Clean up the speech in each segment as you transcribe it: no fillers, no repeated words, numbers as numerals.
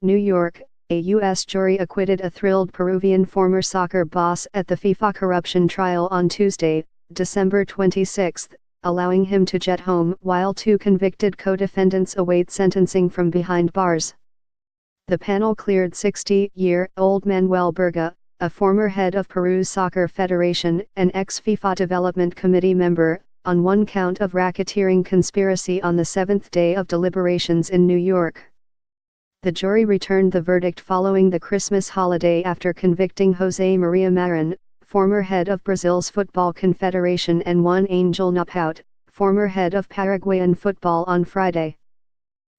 New York, a U.S. jury acquitted a thrilled Peruvian former soccer boss at the FIFA corruption trial on Tuesday, December 26, allowing him to jet home while two convicted co-defendants await sentencing from behind bars. The panel cleared 60-year-old Manuel Berga, a former head of Peru's Soccer Federation and ex-FIFA Development Committee member, on one count of racketeering conspiracy on the seventh day of deliberations in New York. The jury returned the verdict following the Christmas holiday after convicting José Maria Marin, former head of Brazil's Football Confederation, and Juan Angel Napout, former head of Paraguayan football, on Friday.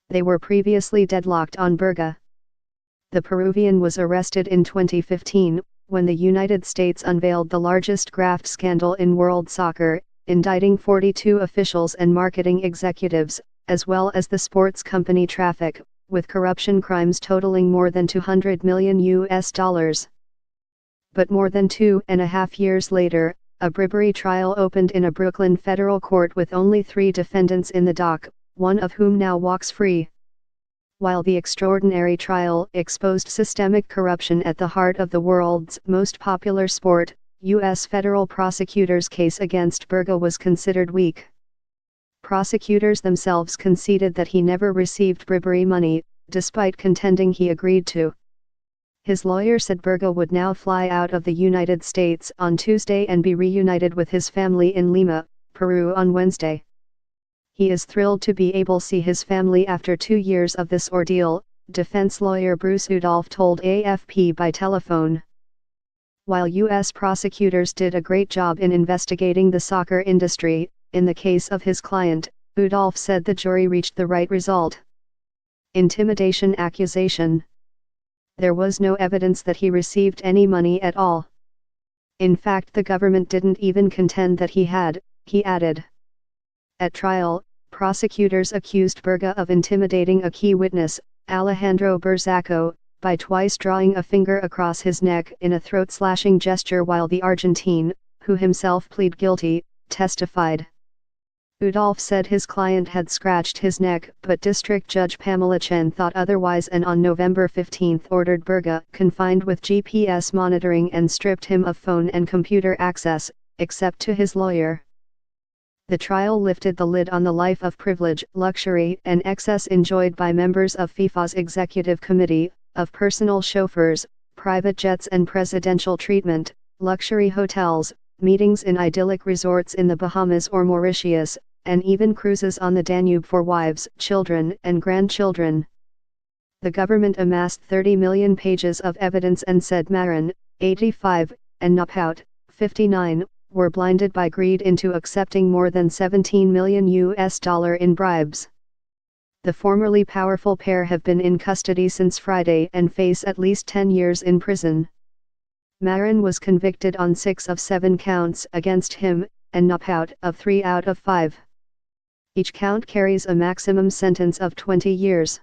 They were previously deadlocked on Berga. The Peruvian was arrested in 2015, when the United States unveiled the largest graft scandal in world soccer, indicting 42 officials and marketing executives, as well as the sports company Traffic, with corruption crimes totaling more than $200 million. But more than 2.5 years later, a bribery trial opened in a Brooklyn federal court with only 3 defendants in the dock, one of whom now walks free. While the extraordinary trial exposed systemic corruption at the heart of the world's most popular sport, U.S. federal prosecutors' case against Berga was considered weak. Prosecutors themselves conceded that he never received bribery money, despite contending he agreed to. His lawyer said Berga would now fly out of the United States on Tuesday and be reunited with his family in Lima, Peru, on Wednesday. He is thrilled to be able to see his family after 2 years of this ordeal, defense lawyer Bruce Udolph told AFP by telephone. While U.S. prosecutors did a great job in investigating the soccer industry, in the case of his client, Udolph said the jury reached the right result. Intimidation accusation. There was no evidence that he received any money at all. In fact, the government didn't even contend that he had, he added. At trial, prosecutors accused Berga of intimidating a key witness, Alejandro Berzacco, by twice drawing a finger across his neck in a throat-slashing gesture while the Argentine, who himself pleaded guilty, testified. Udolph said his client had scratched his neck, but District Judge Pamela Chen thought otherwise and on November 15 ordered Berga confined with GPS monitoring and stripped him of phone and computer access, except to his lawyer. The trial lifted the lid on the life of privilege, luxury, and excess enjoyed by members of FIFA's executive committee, of personal chauffeurs, private jets and presidential treatment, luxury hotels, meetings in idyllic resorts in the Bahamas or Mauritius, and even cruises on the Danube for wives, children, and grandchildren. The government amassed 30 million pages of evidence and said Marin, 85, and Napout, 59, were blinded by greed into accepting more than $17 million in bribes. The formerly powerful pair have been in custody since Friday and face at least 10 years in prison. Marin was convicted on 6 of 7 counts against him, and Napout of 3 out of 5. Each count carries a maximum sentence of 20 years.